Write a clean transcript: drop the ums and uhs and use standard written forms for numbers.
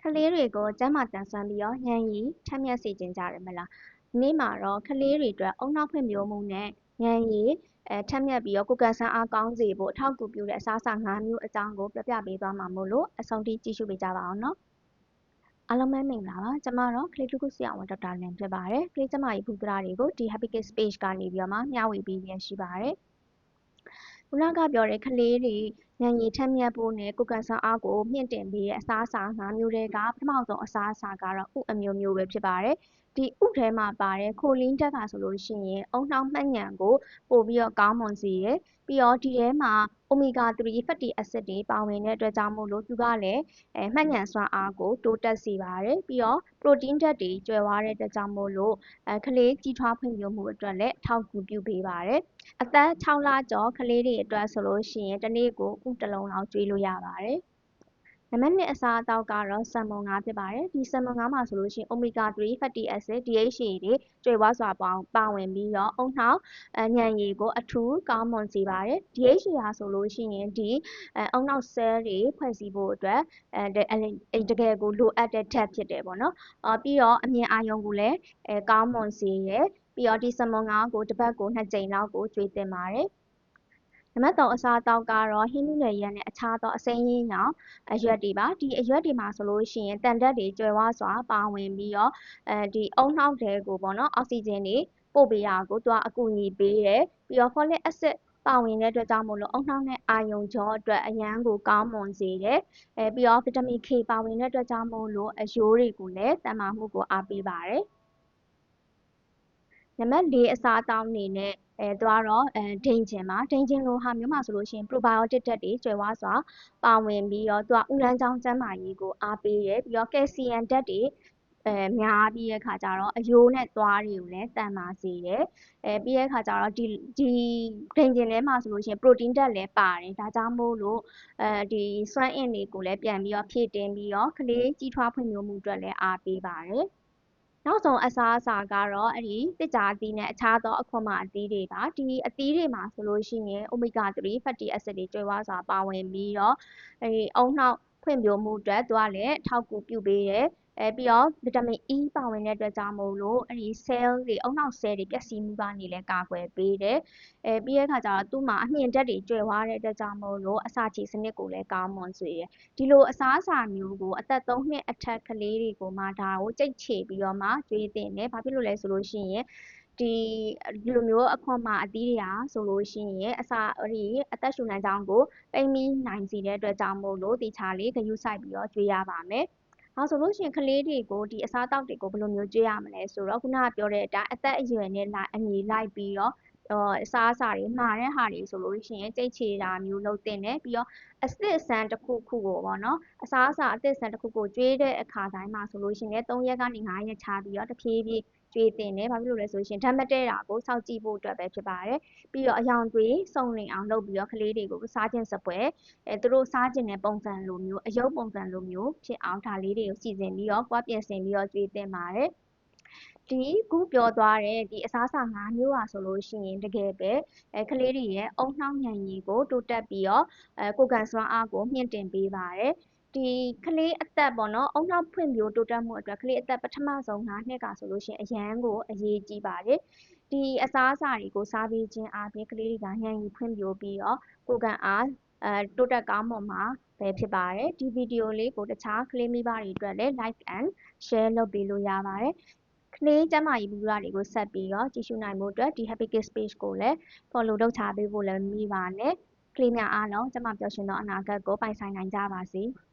ကလေးတွေကိုကျန်းမာသန်စွမ်းပြီးဉာဏ်ရည်ထက်မြက်စေချင်ကြတယ်မလား။ဒီနေ့မှာတော့ကလေးတွေအတွက်ဦးနှောက်ဖွံ့ဖြိုးမှုနဲ့ဉာဏ်ရည်ထက်မြက်ပြီးကိုယ်ခံစွမ်းအားကောင်းစေဖို့အထောက်အကူပြုတဲ့အစားအစာ၅မျိုးအကြောင်းကိုပြောပြပေးသွားမှာမို့လို့အဆုံးထိကြည့်ရှုပေးကြပါအောင်နော်။အားလုံးပဲမင်္ဂလာပါ။ကျွန်မတော့ကလေးထုခုဆရာဝန်ဒေါက်တာလင်ဖြစ်ပါတယ်။ကလေးကျန်းမာရေးဗဟုသုတတွေကိုဒီ Happy Kids Page ကနေပြီးတော့မှမျှဝေပေးရရှိပါတယ်။ခုနကပြောတဲ့ကလေးတွေဉာဏ်ရည်ထက်မြက်ဖို့နဲ့ကိုယ်ခံစွမ်းအားကိုမြင့်တင်ပေးတဲ့အစားအစာ၅မျိုးထဲကပထမဆုံးအစားအစာကတော့ဥအမျိုးမျိုးပဲဖြစ်ပါတယ်။ဒီဥထဲမှာပါတဲ့ခိုလင်းဓာတ်ကဆိုလို့ရှိရင်ဦးနှောက်မှတ်ဉာဏ်ကိုပိုပြီးတော့ကောင်းမွန်စေတယ်။ပြီးတော့ဒီထဲမှာomega 3 fatty acid တွေပါဝင်တဲ့အတွက်ကြောင့်မို့လို့သူကလည်းမှတ်ဉာဏ်စွမ်းအားကိုတိုးတက်စေပါတယ်။ပြီးတော့ protein ဓာတ်တွေကျွဲဝတဲ့အတွက်ကြောင့်မို့လို့ကလေးကြီးထွားဖွံ့ဖြိုးမှုအတွက်လည်းအထောက်အကူပြုပေးပါတယ်။အသက်6လကျော်ကလေးတွေအတွက်ဆိုလို့ရှိရင်တစ်နေ့ကိုဥတစ်လုံးလောက်ကျွေးလို့ရပါတယ်။နံပါတ်2အစားအသောက်ကတော့ဆန်မွန်ငါးဖြစ်ပါတယ်။ဒီဆန်မွန်ငါးမှာဆိုလို့ရှိရင် omega 3 fatty acid DHA တွေကျွဲဝစွာပါဝင်ပြီးတော့ဦးနှောက်ဉာဏ်ရည်ကိုအထူးကောင်းမွန်စေပါတယ်။ DHA ဟာဆိုလို့ရှိရင်ဒီဦးနှောက် cell တွေဖွဲ့စည်းဖို့အတွက်တကယ်ကိုလိုအပ်တဲ့ဓာတ်ဖြစ်တယ်ပေါ့နော်။ပြီးတော့အမြင်အာရုံကိုလည်းကောင်းမွန်စေရယ်။ပြီးတော့ဒီဆန်မွန်ငါးကိုတစ်ပတ်ကို2ကြိမ်လောက်ကိုကျွေးသင့်ပါတယ်။နံပါတ်3အစားအသောက်ကတော့ဟင်းသီးလယ်ရက်နဲ့အခြားသောအစိမ်းရင်းရောင်အရွက်တွေပါဒီအရွက်တွေမှာဆိုလို့ရှိရင်တန်ဓာတ်တွေကျွဲဝစွာပါဝင်ပြီးတော့ဒီဦးနှောက်ထဲကိုပေါ့နော်အောက်ဆီဂျင်တွေပို့ပေးတာကိုသူကအကူအညီပေးတယ်ပြီးတော့ folic acid ပါဝင်တဲ့အတွက်ကြောင့်မို့လို့ဦးနှောက်နဲ့အာရုံကြောအတွက်အရန်ကိုကောင်းမွန်စေတယ်ပြီးတော့ဗီတာမင် K ပါဝင်တဲ့အတွက်ကြောင့်မို့လို့အရိုးတွေကိုလည်းတန်မာမှုကိုအားပေးပါတယ်နံပါတ်4အစားအသောက်အနေနဲ့သွားတော့ဒိန်ချင်ပါဒိန်ချင်လိုဟာမျိုးမှာဆိုလို့ရှိရင် probiotic ဓာတ်တွေကျွဲဝစွာပါဝင်ပြီးတော့သူကဥလန်းချောင်းကျန်းမာရေးကိုအားပေးတယ်ပြီးတော့ကယ်ဆီယမ်ဓာတ်တွေများပြီးတဲ့ခါကျတော့အယိုးနဲ့သွားတွေကိုလည်းတန်မာစေတယ်ပြီးတဲ့ခါကျတော့ဒီဒိန်ချင်ထဲမှာဆိုလို့ရှိရင် protein ဓာတ်လည်းပါတယ်ဒါကြောင့်မို့လို့ဒီစွမ်းအင်တွေကိုလည်းပြန်ပြီးတော့ဖြည့်တင်းပြီးတော့ကလေးကြီးထွားဖွံ့ဖြိုးမှုအတွက်လည်းအားပေးပါတယ်နောက်ဆုံးအစားအစာကတော့သစ်ကြာအသီးနဲ့အခြားသောအခွံမာအသီးတွေပါဒီအသီးတွေမှာဆိုလို့ရှိရင် omega 3 fatty acid တွေကျွဲဝစွာပါဝင်ပြီးတော့ဦးနှောက်ဖွံ့ဖြိုးမှုအတွက်သူကလည်းအထောက်အကူပြုပေးတယ်ပြီးတော့ဗီတာမင် E ပါဝင်တဲ့အတွက်ကြောင့်မို့လို့cell တွေဦးနှောက် cell တွေပျက်စီးမှုကနေလည်းကာကွယ်ပေးတယ်ပြီးတဲ့အခါကျတော့သူ့မှာအမြင့်ဓာတ်တွေကျွဲဝတဲ့အတွက်ကြောင့်မို့လို့အစာချေစနစ်ကိုလည်းကောင်းမွန်စေတယ်ဒီလိုအစားအစာမျိုးကိုအသက်3နှစ်အထက်ကလေးတွေကိုမှဒါကိုကြိတ်ချေပြီးတော့မှကျွေးသင့်တယ်ဘာဖြစ်လို့လဲဆိုလို့ရှိရင်ဒီလိုမျိုးအခွန်မှာအသီးတွေဟာဆိုလို့ရှိရင်အသက်ရှူလမ်းကြောင်းကိုပိတ်မိနိုင်စေတဲ့အတွက်ကြောင့်မို့လို့တေချာလေးဂရုစိုက်ပြီးတော့ကျွေးရပါမယ်ဒါဆိုလို့ရှိရင်ကလေးတွေကိုဒီအစားအသောက်တွေကိုဘယ်လိုမျိုးကျွေးရမလဲဆိုတော့ခုနကပြောတဲ့အတိုင်းအသက်အရွယ်နဲ့အညီလိုက်ပြီးတော့အစားအစာတွေမှာတဲ့ဟာတွေဆိုလို့ရှိရင်ကြိတ်ချေတာမျိုးလုပ်သင့်တယ်ပြီးတော့အသစ်အဆန်းတစ်ခုခုကိုပေါ့နော်အစားအစာအသစ်အဆန်းတစ်ခုကိုကျွေးတဲ့အခါတိုင်းမှာဆိုလို့ရှိရင်3ရက်ကနေ5ရက်ခြားပြီးတော့တဖြည်းဖြည်းကျွေးသင့်တယ်ဘာဖြစ်လို့လဲဆိုလို့ရှိရင်ဓာတ်မတည့်တာကိုစောင့်ကြည့်ဖို့အတွက်ပဲဖြစ်ပါတယ်ပြီးတော့အယောင်သွေးစုံလင်အောင်လုပ်ပြီးတော့ကလေးတွေကိုစားခြင်းစပွဲသူတို့စားခြင်းတဲ့ပုံစံလိုမျိုးအယုပ်ပုံစံလိုမျိုးဖြစ်အောင်ဒါလေးတွေကိုစီစဉ်ပြီးတော့ပြင်ဆင်ပြီးတော့ကျွေးသင့်ပါတယ်ဒီခုပြောသွားတဲ့ဒီအစားအစာ၅မျိုးပါဆိုလို့ရှိရင်တကယ်ပဲကလေးတွေရဲ့ဦးနှောက်ဉာဏ်ရည်ကိုတိုးတက်ပြီးတော့ကိုယ်ခံစွမ်းအားကိုမြင့်တင်ပေးပါတယ်ဒီကလေးအသက်ပေါ့နော်ဦးနှောက်ဖွံ့ဖြိုးတိုးတက်မှုအတွက်ကလေးအသက်ပထမဆုံး9နှစ်ကဆိုလို့ရှိရင်အရန်ကိုအရေးကြီးပါတယ်ဒီအစားအစာတွေကိုစားပေးခြင်းအပြင်ကလေးတွေကဉာဏ်ရည်ဖွံ့ဖြိုးပြီးတော့ကိုယ်ခံအားတိုးတက်ကောင်းမွန်မှာပဲဖြစ်ပါတယ်ဒီဗီဒီယိုလေးကိုတခြားကလေးမိဘတွေအတွက်လည်း like and share လုပ်ပေးလို့ရပါတယ်ကလေးကျန်းမာရေးဗဟုသုတတွေကိုဆက်ပြီးတော့ကြည့်ရှုနိုင်ဖို့အတွက်ဒီ Happy Kids Page ကိုလည်း follow လုပ်ထားပေးဖို့လည်းမမေ့ပါနဲ့ကလေးများအားလုံးကျန်းမာပျော်ရွှင်သောအနာဂတ်ကိုပိုင်ဆိုင်နိုင်ကြပါစေ။